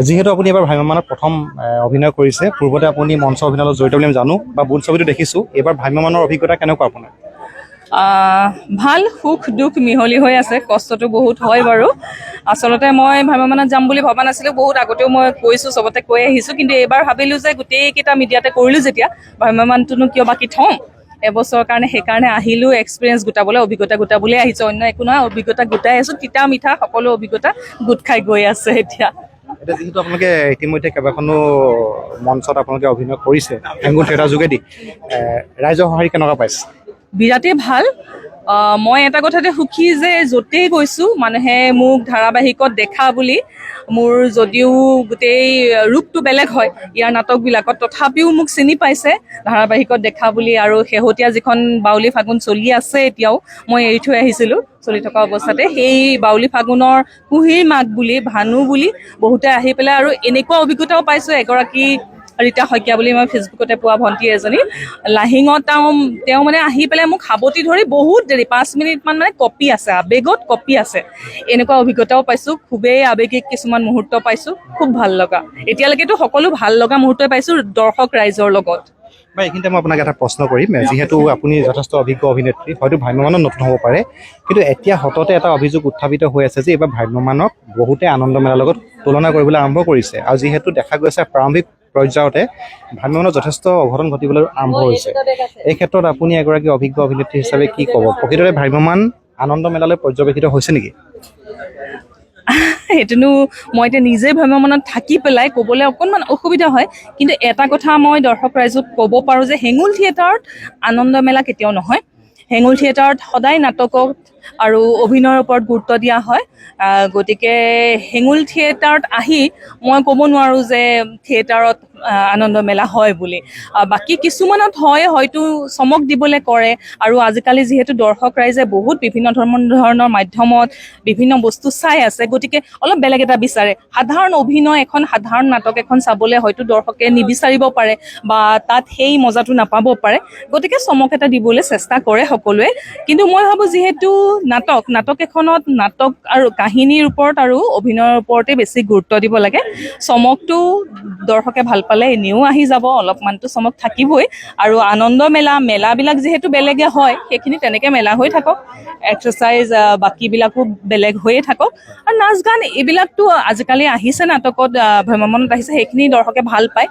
যিহেতু আপুনি এবাৰ ভ্ৰাম্যমানত প্ৰথম অভিনয় কৰিছে, পূৰ্বতে আপুনি মঞ্চ অভিনয়ত জড়িত বুলি আমি জানো বা বোল ছবিটো দেখিছোঁ, এইবাৰ ভ্ৰাম্যমানৰ অভিজ্ঞতা কেনেকুৱা আপোনাৰ? ভাল, সুখ দুখ মিহলি হৈ আছে, কষ্টটো বহুত হয় বাৰু। আচলতে মই ভ্ৰাম্যমানত যাম বুলি ভবা নাছিলোঁ, বহুত আগতেও মই কৈছোঁ, চবতে কৈ আহিছোঁ, কিন্তু এইবাৰ ভাবিলোঁ যে গোটেইকেইটা মিডিয়াতে কৰিলোঁ যেতিয়া, ভ্ৰাম্যমানটোনো কিয় বাকী থওঁ, এবছৰৰ কাৰণে সেইকাৰণে আহিলোঁ, এক্সপিৰিয়েঞ্চ গোটাবলৈ, অভিজ্ঞতা গোটাবলৈ আহিছোঁ, অন্য একো নহয়, অভিজ্ঞতা গোটাই আছোঁ, তিতা মিঠা সকলো অভিজ্ঞতা গোট খাই গৈ আছে এতিয়া। এতিয়া যিহেতু আপোনালোকে ইতিমধ্যে কেইবাখনো মঞ্চত আপোনালোকে অভিনয় কৰিছে হেঙুল থিয়েটাৰ যোগেদি, ৰাইজৰ সঁহাৰি কেনেকুৱা পাইছে? বিৰাটেই ভাল। মই এটা কথাতে সুখী যে য'তেই গৈছোঁ মানুহে মোক ধাৰাবাহিকত দেখা বুলি, মোৰ যদিও গোটেই ৰূপটো বেলেগ হয় ইয়াৰ নাটকবিলাকত, তথাপিও মোক চিনি পাইছে ধাৰাবাহিকত দেখা বুলি। আৰু শেহতীয়া যিখন বাউলী ফাগুন চলি আছে এতিয়াও, মই এৰি থৈ আহিছিলোঁ চলি থকা অৱস্থাতে, সেই বাউলী ফাগুনৰ কুহিৰ মাক বুলি, ভানু বুলি বহুতে আহি পেলাই, আৰু এনেকুৱা অভিজ্ঞতাও পাইছোঁ, এগৰাকী ৰীতা শইকীয়া বুলি মই ফেচবুকতে পোৱা ভণ্টি এজনী, লাহিঙত তেওঁ মানে আহি পেলাই মোক সাৱটি ধৰি বহুত দেৰি 5 মিনিটমান মানে কপি আছে, আৱেগত কপি আছে, এনেকুৱা অভিজ্ঞতাও পাইছোঁ। খুবেই আৱেগিক কিছুমান মুহূৰ্ত পাইছোঁ, খুব ভাল লগা। এতিয়ালৈকেতো সকলো ভাল লগা মুহূৰ্তই পাইছোঁ দৰ্শক ৰাইজৰ লগত। বা এইখিনিতে মই আপোনাক এটা প্ৰশ্ন কৰিম, যিহেতু আপুনি যথেষ্ট অভিজ্ঞ অভিনেত্ৰী, হয়তো ভ্ৰাম্যমানত নতুন হ'ব পাৰে, কিন্তু এতিয়া হঠাতে এটা অভিযোগ উত্থাপিত হৈ আছে যে এইবাৰ ভ্ৰাম্যমানক বহুতে আনন্দ মেলাৰ লগত তুলনা কৰিবলৈ আৰম্ভ কৰিছে, আৰু যিহেতু দেখা গৈছে প্ৰাৰম্ভিক পৰ্যায়তে ভ্ৰাম্যমানত যথেষ্ট অঘটন ঘটিবলৈ আৰম্ভ হৈছে। এই ক্ষেত্ৰত আপুনি এগৰাকী অভিজ্ঞ অভিনেত্ৰী হিচাপে কি ক'ব? প্ৰকৃততে ভ্ৰাম্যমান আনন্দ মেলালৈ পৰ্যবেক্ষিত হৈছে নেকি? সেইটোনো মই এতিয়া নিজে ভ্ৰাম্যমানত থাকি পেলাই ক'বলৈ অকণমান অসুবিধা হয়, কিন্তু এটা কথা মই দৰ্শক ৰাইজক ক'ব পাৰোঁ যে হেঙুল থিয়েটাৰত আনন্দ মেলা কেতিয়াও নহয়। হেঙুল থিয়েটাৰত সদায় নাটকত আৰু অভিনয়ৰ ওপৰত গুৰুত্ব দিয়া হয়। গতিকে হেঙুল থিয়েটাৰত আহি মই ক'ব নোৱাৰোঁ যে থিয়েটাৰত আনন্দ মেলা হয় বুলি। বাকী কিছুমানত হয়, হয়তো চমক দিবলৈ কৰে, আৰু আজিকালি যিহেতু দৰ্শক ৰাইজে বহুত বিভিন্ন ধৰণৰ মাধ্যমত বিভিন্ন বস্তু চাই আছে, গতিকে অলপ বেলেগ এটা বিচাৰে। সাধাৰণ অভিনয় এখন, সাধাৰণ নাটক এখন চাবলৈ হয়তো দৰ্শকে নিবিচাৰিব পাৰে বা তাত সেই মজাটো নাপাব পাৰে, গতিকে চমক এটা দিবলৈ চেষ্টা কৰে সকলোৱে। কিন্তু মই ভাবোঁ যিহেতু নাটক এখনত নাটক আৰু কাহিনীৰ ওপৰত আৰু অভিনয়ৰ ওপৰতে বেছি গুৰুত্ব দিব লাগে। চমকটো দৰ্শকে ভাল পালে এনেও আহি যাব, অলপমানতো চমক থাকিবই। আৰু আনন্দ মেলাবিলাক যিহেতু বেলেগে হয়, সেইখিনি তেনেকৈ মেলা হৈ থাকক, এক্সাৰচাইজ বাকীবিলাকো বেলেগ হৈয়ে থাকক, আৰু নাচ গান এইবিলাকতো আজিকালি আহিছে নাটকত, ভ্ৰাম্যমানত আহিছে, সেইখিনি দৰ্শকে ভাল পায়।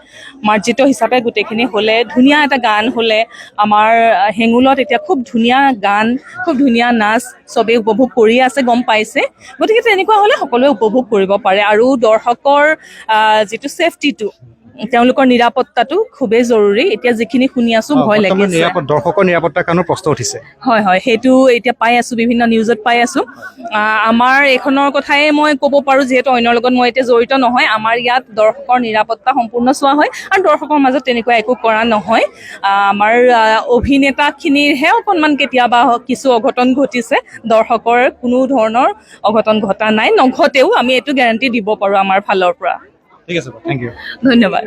মাৰ্জিত হিচাপে গোটেইখিনি হ'লে, ধুনীয়া এটা গান হ'লে, আমাৰ হেঙুলত এতিয়া খুব ধুনীয়া গান, খুব ধুনীয়া নাচ চবেই উপভোগ কৰি আছে, গম পাইছে। গতিকে তেনেকুৱা হ'লে সকলোৱে উপভোগ কৰিব পাৰে, আৰু দৰ্শকৰ যিটো ছেফটিটো, তেওঁলোকৰ নিৰাপত্তাটো খুবেই জৰুৰী। এতিয়া যিখিনি শুনি আছোঁ ভয় লাগিছে, দৰ্শকৰ নিৰাপত্তাৰ কাৰণেও প্ৰশ্ন উঠিছে। হয়, সেইটো এতিয়া পাই আছোঁ, বিভিন্ন নিউজত পাই আছোঁ। আমাৰ এইখনৰ কথাই মই ক'ব পাৰোঁ, যিহেতু অন্যৰ লগত মই এতিয়া জড়িত নহয়। আমাৰ ইয়াত দৰ্শকৰ নিৰাপত্তা সম্পূৰ্ণ চোৱা হয়, আৰু দৰ্শকৰ মাজত তেনেকুৱা একো কৰা নহয়। আমাৰ অভিনেতাখিনিৰহে অকণমান কেতিয়াবা কিছু অঘটন ঘটিছে, দৰ্শকৰ কোনো ধৰণৰ অঘটন ঘটা নাই, নঘটেও, আমি এইটো গেৰাণ্টি দিব পাৰোঁ আমাৰ ফালৰ পৰা। ঠিক আছে, থেংক ইউ, ধন্যবাদ।